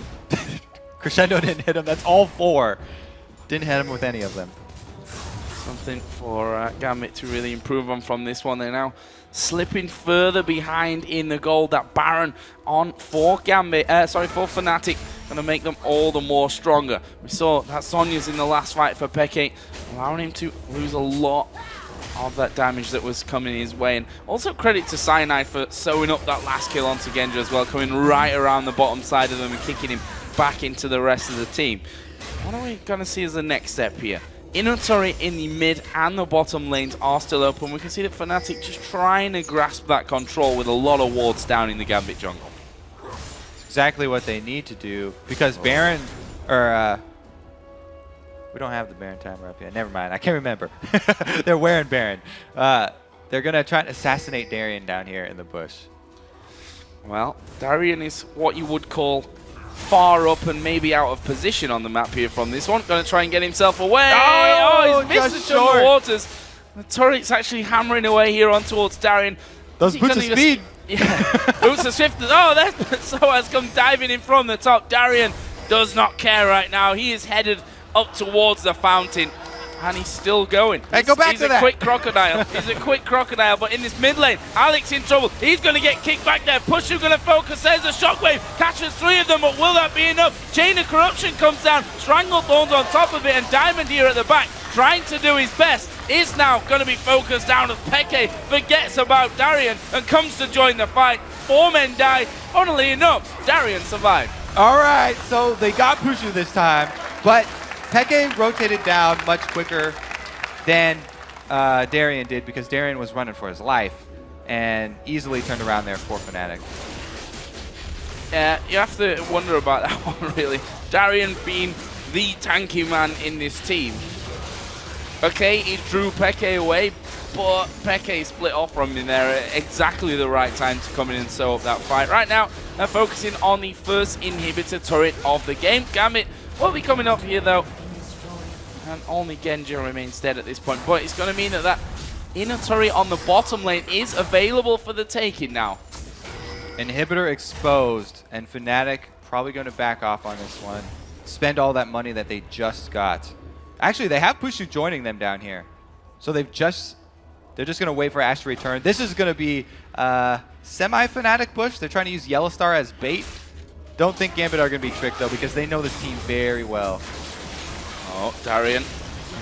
Crescendo didn't hit him. That's all four. Didn't hit him with any of them. Something for Gambit to really improve on from this one. They're now slipping further behind in the gold. That Baron on for Gambit, for Fnatic, going to make them all the more stronger. We saw that Sonya's in the last fight for Peke, allowing him to lose a lot of that damage that was coming his way. And also credit to Cyanide for sewing up that last kill onto Genja as well, coming right around the bottom side of them and kicking him back into the rest of the team. What are we going to see as the next step here? Inner turret in the mid and the bottom lanes are still open. We can see that Fnatic just trying to grasp that control with a lot of wards down in the Gambit jungle. It's exactly what they need to do, because Baron, or we don't have the Baron timer up yet. Never mind, I can't remember. They're wearing Baron. They're going to try and assassinate Darien down here in the bush. Well, Darien is what you would call far up and maybe out of position on the map here from this one. Going to try and get himself away. Oh, he's missed the jungle waters. The turret's actually hammering away here on towards Darien. Those boots of speed. Yeah, boots of swift. Oh, that's Soaz come diving in from the top. Darien does not care right now. He is headed up towards the fountain. And he's still going. Hey, go back to that. He's a quick crocodile. He's a quick crocodile, but in this mid lane, Alex in trouble. He's going to get kicked back there. Pushu going to focus. There's a shockwave. Catches three of them, but will that be enough? Chain of Corruption comes down. Stranglethorns on top of it, and Diamond here at the back, trying to do his best, is now going to be focused down as Peke forgets about Darien and comes to join the fight. 4 men die. Funnily enough, Darien survived. All right, so they got Pushu this time, but Peke rotated down much quicker than Darien did, because Darien was running for his life and easily turned around there for Fnatic. Yeah, you have to wonder about that one, really. Darien being the tanky man in this team. Okay, he drew Peke away, but Peke split off from him there at exactly the right time to come in and sew up that fight. Right now, they're focusing on the first inhibitor turret of the game. Gambit will be coming up here, though. And only Genja remains dead at this point. But it's going to mean that that inner turret on the bottom lane is available for the taking now. Inhibitor exposed, and Fnatic probably going to back off on this one. Spend all that money that they just got. Actually, they have Pushu joining them down here. So they're just going to wait for Ashe to return. This is going to be semi-Fnatic push. They're trying to use Yellow Star as bait. Don't think Gambit are going to be tricked, though, because they know this team very well. Oh, Darien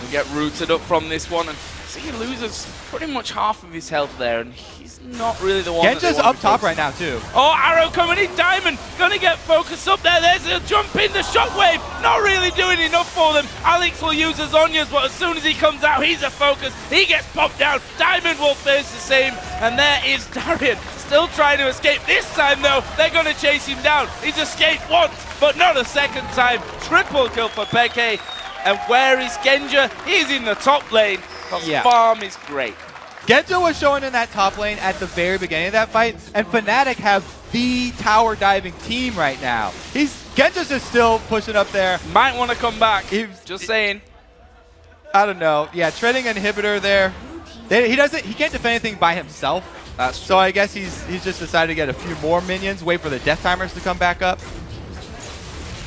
will get rooted up from this one, and see, he loses pretty much half of his health there, and he's not really the one. Genja's up top right now, too. Oh, arrow coming in. Diamond gonna get focused up there. There's a jump in. The shockwave not really doing enough for them. Alex will use his Zhonya's, but as soon as he comes out, he's a focus. He gets popped down. Diamond will face the same, and there is Darien still trying to escape. This time, though, they're gonna chase him down. He's escaped once, but not a second time. Triple kill for Peke. And where is Genja? He's in the top lane. The farm is great. Genja was showing in that top lane at the very beginning of that fight, and Fnatic have the tower diving team right now. Genja's just still pushing up there. Might want to come back. Just saying. I don't know. Yeah, treading inhibitor there. He can't defend anything by himself. That's true. So I guess he's just decided to get a few more minions, wait for the death timers to come back up.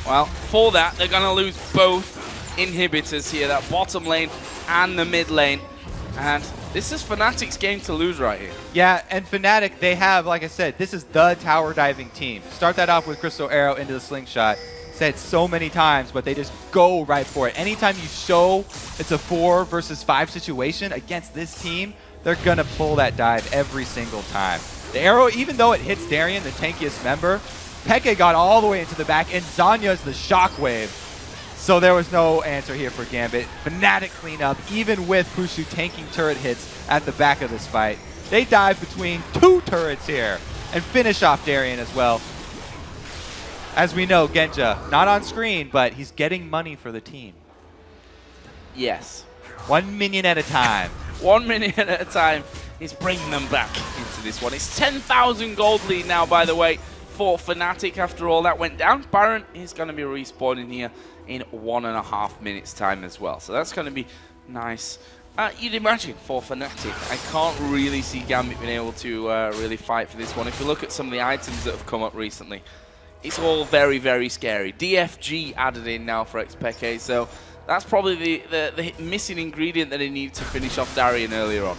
Well, for that, they're going to lose both inhibitors here, that bottom lane and the mid lane. And this is Fnatic's game to lose right here. Yeah, and Fnatic, they have, like I said, this is the tower diving team. Start that off with Crystal Arrow into the slingshot. Said so many times, but they just go right for it. Anytime you show it's a 4 versus 5 situation against this team, they're going to pull that dive every single time. The arrow, even though it hits Darien, the tankiest member, Peke got all the way into the back, and Zanya's the shockwave. So there was no answer here for Gambit. Fnatic clean up, even with Pushu tanking turret hits at the back of this fight. They dive between 2 turrets here and finish off Darien as well. As we know, Genja, not on screen, but he's getting money for the team. Yes. 1 minion at a time. 1 minute at a time. He's bringing them back into this one. It's 10,000 gold lead now, by the way, for Fnatic after all that went down. Baron is going to be respawning here in 1.5 minutes time as well. So that's going to be nice. You'd imagine for Fnatic. I can't really see Gambit being able to really fight for this one. If you look at some of the items that have come up recently, it's all very, very scary. DFG added in now for Xpeke, so that's probably the missing ingredient that he needed to finish off Darien earlier on.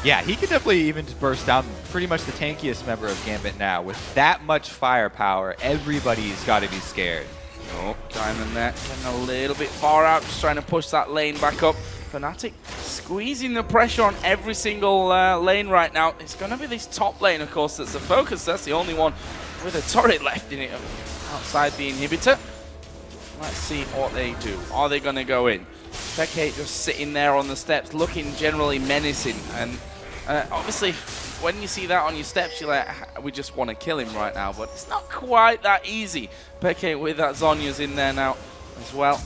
Yeah, he could definitely even just burst down pretty much the tankiest member of Gambit now. With that much firepower, everybody's got to be scared. Oh, Diamond there, getting a little bit far out, just trying to push that lane back up. Fnatic squeezing the pressure on every single lane right now. It's going to be this top lane, of course, that's the focus. That's the only one with a turret left in it outside the inhibitor. Let's see what they do. Are they going to go in? Peke just sitting there on the steps, looking generally menacing. And obviously, when you see that on your steps, you're like, we just want to kill him right now. But it's not quite that easy. Peke with that Zonya's in there now as well.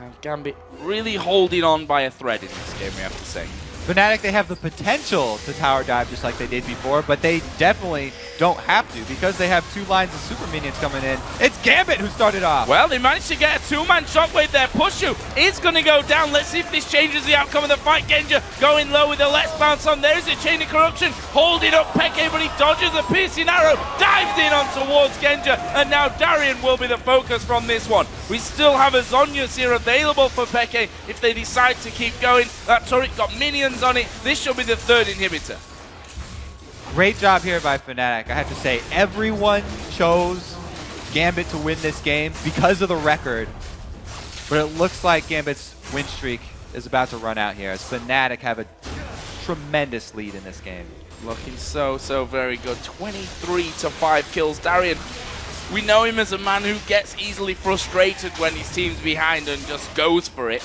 And Gambit really holding on by a thread in this game, we have to say. Fnatic, they have the potential to tower dive just like they did before, but they definitely don't have to because they have 2 lines of super minions coming in. It's Gambit who started off. Well, they managed to get a 2-man shockwave there. Pushu is going to go down. Let's see if this changes the outcome of the fight. Genja going low with the Let's Bounce on. There's a chain of corruption. Holding up Peke, but he dodges a piercing arrow. Dives in on towards Genja. And now Darien will be the focus from this one. We still have a Zonya's here available for Peke if they decide to keep going. That turret got minions on it. This should be the 3rd inhibitor. Great job here by Fnatic. I have to say, everyone chose Gambit to win this game because of the record. But it looks like Gambit's win streak is about to run out here as Fnatic have a tremendous lead in this game. Looking so very good. 23-5 kills. Darien, we know him as a man who gets easily frustrated when his team's behind and just goes for it.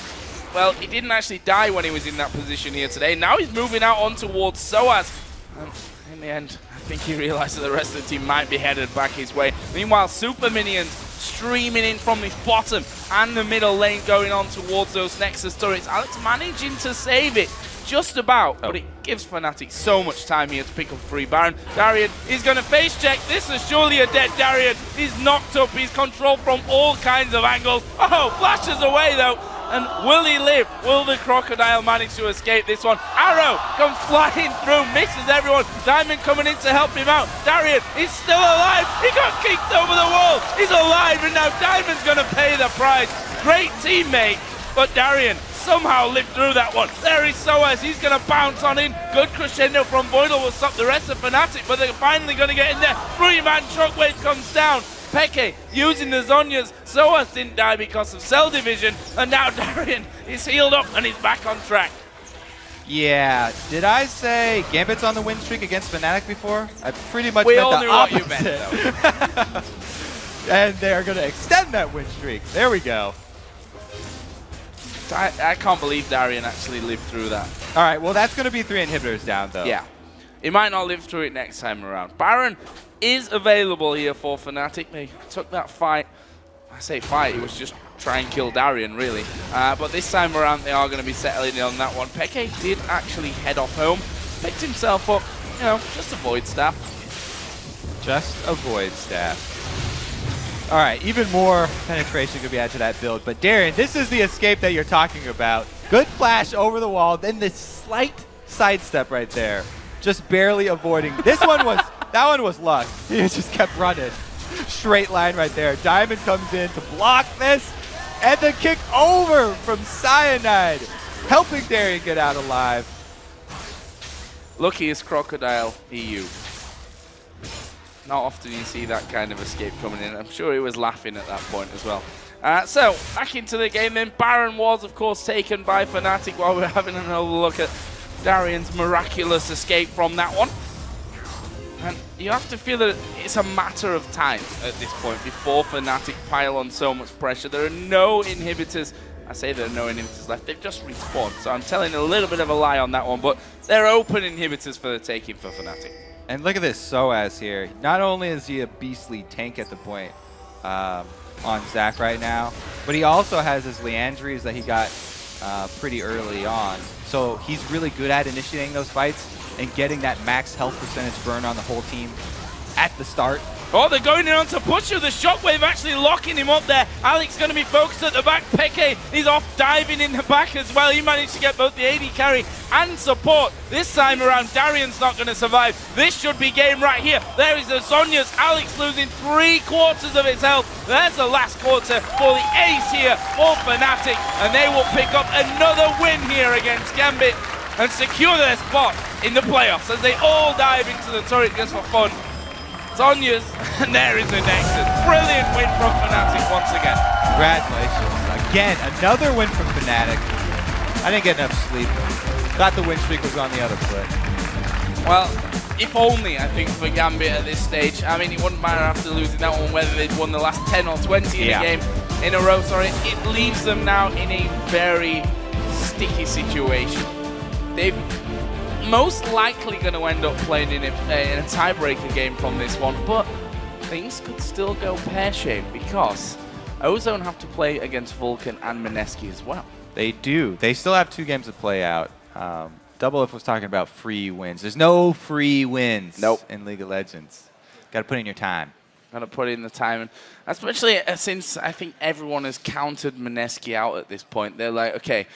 Well, he didn't actually die when he was in that position here today. Now he's moving out on towards Soaz. And in the end, I think he realized that the rest of the team might be headed back his way. Meanwhile, super minions streaming in from his bottom and the middle lane going on towards those Nexus turrets. Alex managing to save it just about, but it gives Fnatic so much time here to pick up free Baron. Darien is going to face check. This is surely a dead Darien. He's knocked up. He's controlled from all kinds of angles. Oh, flashes away though. And will he live? Will the Crocodile manage to escape this one? Arrow comes flying through, misses everyone. Diamond coming in to help him out. Darien is still alive. He got kicked over the wall. He's alive, and now Diamond's going to pay the price. Great teammate, but Darien somehow lived through that one. There is Soaz. He's going to bounce on in. Good crescendo from Boydell will stop the rest of Fnatic, but they're finally going to get in there. 3-man shockwave comes down. Peke using the Zonyas. Soaz didn't die because of cell division, and now Darien is healed up and he's back on track. Yeah, did I say Gambit's on the win streak against Fnatic before? I pretty much We meant all the knew opposite. what you meant, though. And they're going to extend that win streak. There we go. I can't believe Darien actually lived through that. All right, well, that's going to be 3 inhibitors down, though. Yeah. He might not live through it next time around. Baron is available here for Fnatic. They took that fight I say fight, it was just try and kill Darien, really. But this time around, they are going to be settling in on that one. Peke did actually head off home, picked himself up, you know, just avoid staff. Just avoid staff. All right, even more penetration could be added to that build. But Darien, this is the escape that you're talking about. Good flash over the wall, then this slight sidestep right there. Just barely avoiding. This one was, that one was luck. He just kept running. Straight line right there. Diamond comes in to block this. And the kick over from Cyanide. Helping Darien get out alive. Luckiest Crocodile EU. Not often you see that kind of escape coming in. I'm sure he was laughing at that point as well. So, back into the game then. Baron was, of course, taken by Fnatic while we're having another look at Darien's miraculous escape from that one. And you have to feel that it's a matter of time at this point before Fnatic pile on so much pressure. There are no inhibitors. I say there are no inhibitors left. They've just respawned. So I'm telling a little bit of a lie on that one, but they're open inhibitors for the taking for Fnatic. And look at this Soaz here. Not only is he a beastly tank at the point on Zach right now, but he also has his Leandries that he got pretty early on. So he's really good at initiating those fights and getting that max health percentage burn on the whole team at the start. Oh, they're going in on to push you. The shockwave actually locking him up there. Alex going to be focused at the back. Peke, he's off diving in the back as well. He managed to get both the AD carry and support. This time around, Darien's not going to survive. This should be game right here. There is the Zhonya's. Alex losing 3/4 of his health. There's the last quarter for the ace here for Fnatic. And they will pick up another win here against Gambit and secure their spot in the playoffs as they all dive into the turret just for fun. Sonya's, and there is the Nexus. Brilliant win from Fnatic once again. Congratulations. Again, another win from Fnatic. I didn't get enough sleep. Thought the win streak was on the other foot. Well, if only, I think, for Gambit at this stage. I mean, it wouldn't matter after losing that one whether they'd won the last 10 or 20 in a game in a row. Sorry, it leaves them now in a very sticky situation. They've most likely going to end up playing in a tiebreaker game from this one, but things could still go pear-shaped because Ozone have to play against Vulcan and Mineski as well. They do. They still have 2 games to play out. Double F was talking about free wins. There's no free wins in League of Legends. Got to put in your time. Got to put in the time, and especially since I think everyone has counted Mineski out at this point. They're like, okay,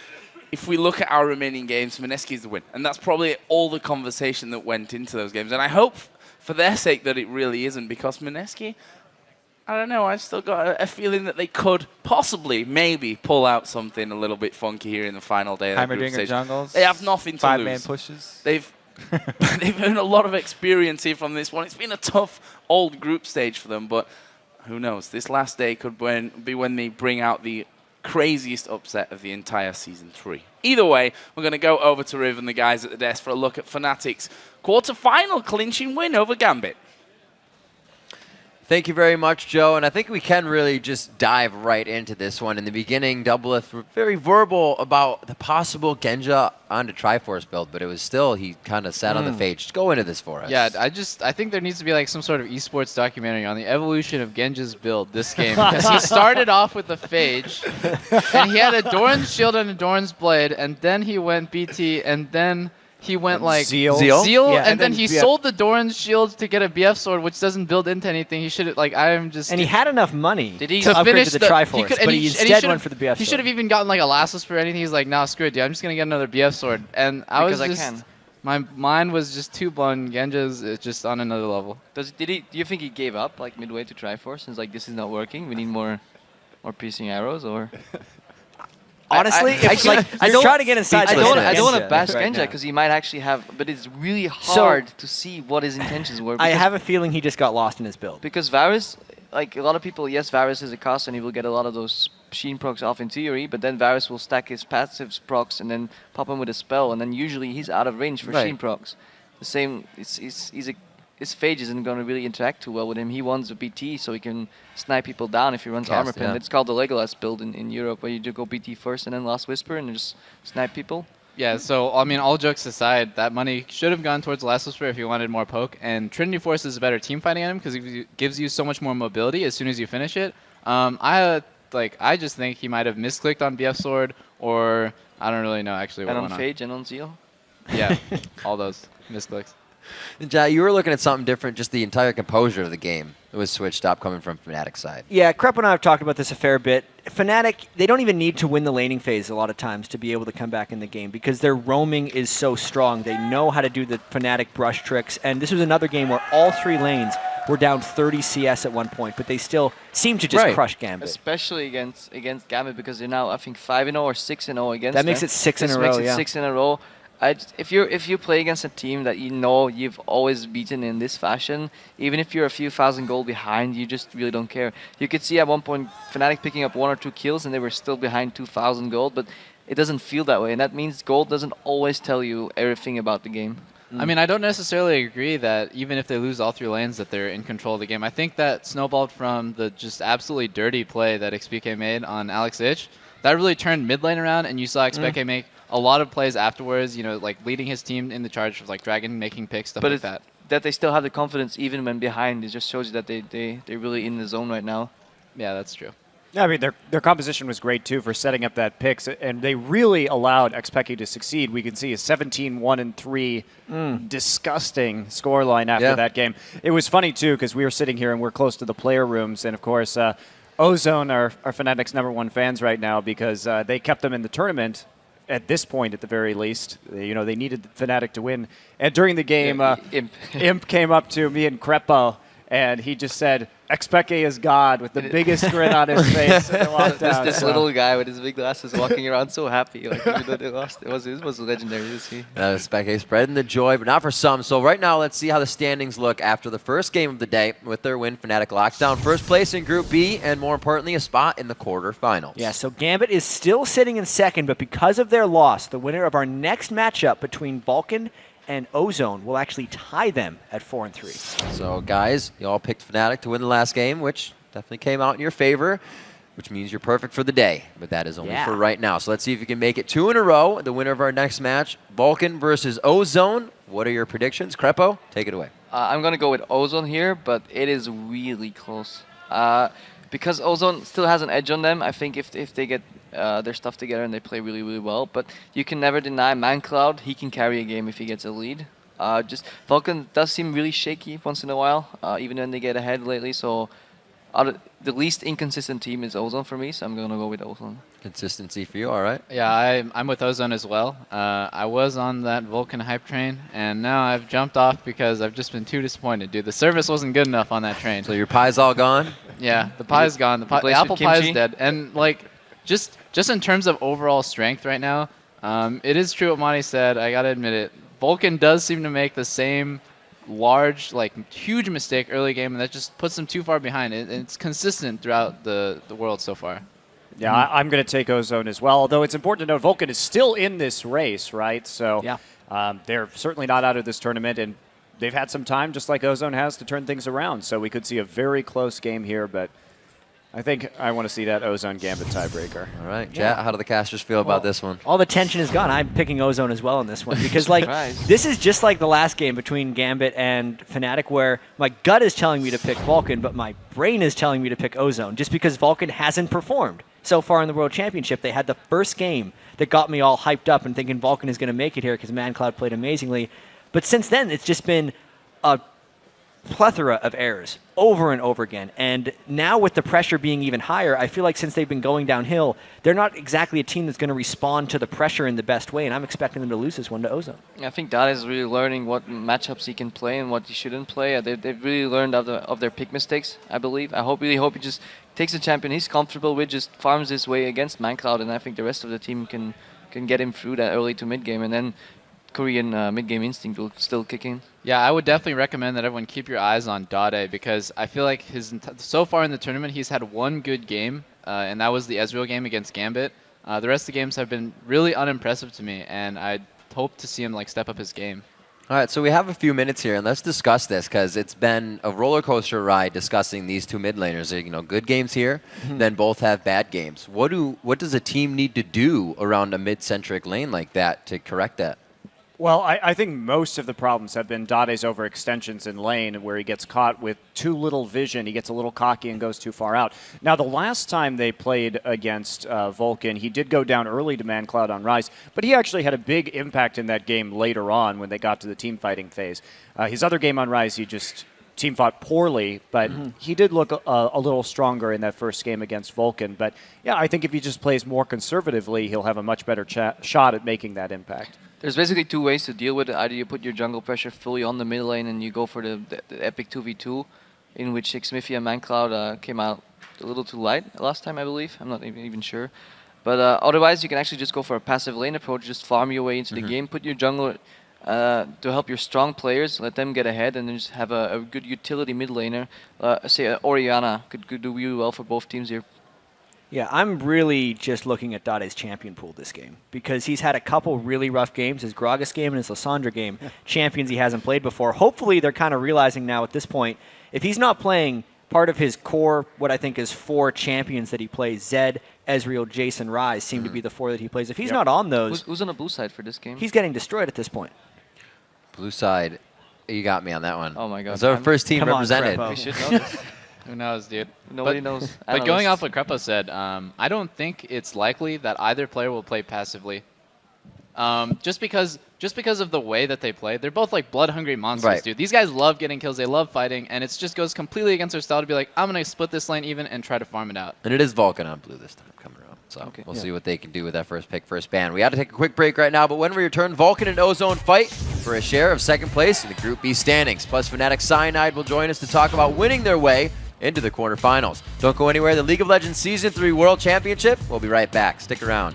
if we look at our remaining games, Mineski is the win. And that's probably all the conversation that went into those games. And I hope for their sake that it really isn't, because Mineski, I don't know, I've still got a feeling that they could possibly, maybe, pull out something a little bit funky here in the final day of the group stage. Jungles. They have nothing to lose. 5-man pushes. They've earned a lot of experience here from this one. It's been a tough old group stage for them, but who knows? This last day could be when they bring out the craziest upset of the entire Season 3. Either way, we're going to go over to Riv and the guys at the desk for a look at Fnatic's quarter-final clinching win over Gambit. Thank you very much, Joe. And I think we can really just dive right into this one. In the beginning, Doubleth were very verbal about the possible Genja onto Triforce build, but it was still, he kind of sat on the fage. Just go into this for us. Yeah, I think there needs to be like some sort of esports documentary on the evolution of Genja's build this game. Because he started off with the phage, and he had a Doran's shield and a Doran's blade, and then he went BT, and then he went like Zeal, yeah, and then he sold the Doran's shield to get a BF sword, which doesn't build into anything. He should like And he had enough money to upgrade finish to the Triforce, but he instead went for the BF sword. He should have even gotten like a Last Whisper or anything. He's like, nah, screw it, dude. I'm just gonna get another BF sword. And I was just, my mind was just too blown. Genja's just on another level. Do you think he gave up like midway to Triforce and like this is not working? We need more piercing arrows, or? Honestly, I don't try to get inside. I don't want to bash Genja because he might actually have, but it's really hard to see what his intentions were. I have a feeling he just got lost in his build. Because Varus, like a lot of people, yes, Varus is a cost and he will get a lot of those Sheen procs off in theory, but then Varus will stack his passives procs and then pop him with a spell, and then usually he's out of range for Sheen procs. The same, his phage isn't going to really interact too well with him. He wants a BT so he can snipe people down if he runs Armor Pin. It's called the Legolas build in Europe, where you do go BT first and then Last Whisper and just snipe people. Yeah, so, I mean, all jokes aside, that money should have gone towards Last Whisper if you wanted more poke, and Trinity Force is a better team fighting item because it gives you so much more mobility as soon as you finish it. I just think he might have misclicked on BF Sword, or I don't really know actually what And went on on. Phage and on Zeal. Yeah, all those misclicks. Ja, you were looking at something different, just the entire composure of the game. It was switched up coming from Fnatic's side. Yeah, Crepo and I have talked about this a fair bit. Fnatic, they don't even need to win the laning phase a lot of times to be able to come back in the game because their roaming is so strong. They know how to do the Fnatic brush tricks, and this was another game where all 3 lanes were down 30 CS at one point, but they still seem to just crush Gambit. Especially against Gambit because they're now, I think, 5-0 or 6-0 against That makes them. it 6 in a row, This makes it yeah. 6 in a row. If you play against a team that you know you've always beaten in this fashion, even if you're a few thousand gold behind, you just really don't care. You could see at one point Fnatic picking up 1 or 2 kills and they were still behind 2,000 gold, but it doesn't feel that way, and that means gold doesn't always tell you everything about the game. I mean, I don't necessarily agree that even if they lose all 3 lanes that they're in control of the game. I think that snowballed from the just absolutely dirty play that XPK made on Alex Ich. That really turned mid lane around, and you saw XPK make a lot of plays afterwards, you know, like leading his team in the charge with like Dragon making picks, stuff like that. That they still have the confidence even when behind, it just shows you that they're really in the zone right now. Yeah, that's true. I mean, their composition was great, too, for setting up that picks, and they really allowed XPK to succeed. We can see a 17-1-3 disgusting scoreline after that game. It was funny, too, because we were sitting here and we're close to the player rooms, and, of course, Ozone are Fnatic's #1 fans right now because they kept them in the tournament at this point, at the very least. You know, they needed Fnatic to win. And during the game, Imp came up to me and Crepo, and he just said, XPK is God, with the biggest grin on his face. And walked out, This little guy with his big glasses walking around so happy. Like, even though they lost, it was legendary to see. XPK spreading the joy, but not for some. So right now, let's see how the standings look after the first game of the day. With their win, Fnatic locks down first place in Group B, and more importantly, a spot in the quarterfinals. Yeah, so Gambit is still sitting in second, but because of their loss, the winner of our next matchup between Vulcan and Ozone will actually tie them at 4-3. So guys, you all picked Fnatic to win the last game, which definitely came out in your favor, which means you're perfect for the day, but that is only for right now. So let's see if you can make it 2 in a row. The winner of our next match, Vulcan versus Ozone. What are your predictions? Crepo, take it away. I'm going to go with Ozone here, but it is really close. Because Ozone still has an edge on them, I think if they get their stuff together and they play really, really well. But you can never deny ManCloud. He can carry a game if he gets a lead. Just Vulcan does seem really shaky once in a while, even when they get ahead lately. So the least inconsistent team is Ozone for me, so I'm going to go with Ozone. Consistency for you, all right? Yeah, I'm with Ozone as well. I was on that Vulcan hype train, and now I've jumped off because I've just been too disappointed, dude. The service wasn't good enough on that train. So your pie's all gone? Yeah, the pie's gone. The apple pie is dead. And like, just in terms of overall strength right now, it is true what Monty said. I gotta admit it. Vulcan does seem to make the same large, like huge mistake early game, and that just puts them too far behind. It's consistent throughout the world so far. Yeah, I'm going to take Ozone as well, although it's important to note Vulcan is still in this race, right? So they're certainly not out of this tournament, and they've had some time, just like Ozone has, to turn things around. So we could see a very close game here, but I think I want to see that Ozone Gambit tiebreaker. All right, Jet, how do the casters feel about this one? All the tension is gone. I'm picking Ozone as well in this one because, like, this is just like the last game between Gambit and Fnatic, where my gut is telling me to pick Vulcan, but my brain is telling me to pick Ozone, just because Vulcan hasn't performed so far in the World Championship. They had the first game that got me all hyped up and thinking Vulcan is going to make it here because ManCloud played amazingly. But since then, it's just been a plethora of errors over and over again. And now with the pressure being even higher, I feel like since they've been going downhill, they're not exactly a team that's going to respond to the pressure in the best way, and I'm expecting them to lose this one to Ozone. I think Dada is really learning what matchups he can play and what he shouldn't play. They've really learned of their pick mistakes, I believe. I really hope he just takes a champion he's comfortable with, just farms his way against ManCloud, and I think the rest of the team can get him through that early to mid-game, and then Korean mid-game instinct will still kick in. Yeah, I would definitely recommend that everyone keep your eyes on Dade, because I feel like so far in the tournament he's had one good game, and that was the Ezreal game against Gambit. The rest of the games have been really unimpressive to me, and I hope to see him like step up his game. All right, so we have a few minutes here, and let's discuss this because it's been a roller coaster ride discussing these two mid laners. You know, good games here, then both have bad games. What does a team need to do around a mid-centric lane like that to correct that? Well, I think most of the problems have been Dade's overextensions in lane, where he gets caught with too little vision. He gets a little cocky and goes too far out. Now, the last time they played against Vulcan, he did go down early to Man Cloud on Rise, but he actually had a big impact in that game later on when they got to the team fighting phase. His other game on Rise, he just team fought poorly, but he did look a little stronger in that first game against Vulcan. But yeah, I think if he just plays more conservatively, he'll have a much better shot at making that impact. There's basically two ways to deal with it. Either you put your jungle pressure fully on the mid lane and you go for the epic 2v2, in which Xmithia and ManCloud came out a little too light last time, I believe. I'm not even sure. But otherwise, you can actually just go for a passive lane approach, just farm your way into the game, put your jungler to help your strong players, let them get ahead, and then just have a good utility mid laner. Say Orianna could do really well for both teams here. Yeah, I'm really just looking at Dade's champion pool this game because he's had a couple really rough games, his Gragas game and his Lissandra game, champions he hasn't played before. Hopefully they're kind of realizing now at this point, if he's not playing part of his core, what I think is 4 champions that he plays, Zed, Ezreal, Jason, Rise, seem to be the 4 that he plays. If he's not on those... Who's on the blue side for this game? He's getting destroyed at this point. Blue side, you got me on that one. Oh my god. It's our first team represented. We should know this. Who knows, dude? Nobody knows. But going off what Krepo said, I don't think it's likely that either player will play passively. Just because of the way that they play. They're both like blood-hungry monsters, dude. These guys love getting kills. They love fighting, and it just goes completely against their style to be like, I'm going to split this lane even and try to farm it out. And it is Vulcan on blue this time coming around. So we'll see what they can do with that first pick, first ban. We have to take a quick break right now, but when we return, Vulcan and Ozone fight for a share of second place in the Group B standings. Plus, Fnatic Cyanide will join us to talk about winning their way into the quarterfinals. Don't go anywhere. The League of Legends Season 3 World Championship. We'll be right back. Stick around.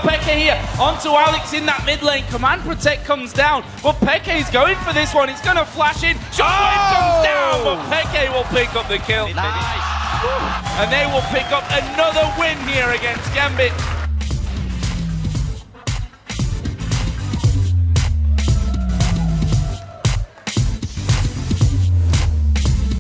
Peke here onto Alex in that mid lane. Command Protect comes down, but Peke's going for this one. He's going to flash in. Shockwave comes down, but Peke will pick up the kill. Nice. And they will pick up another win here against Gambit.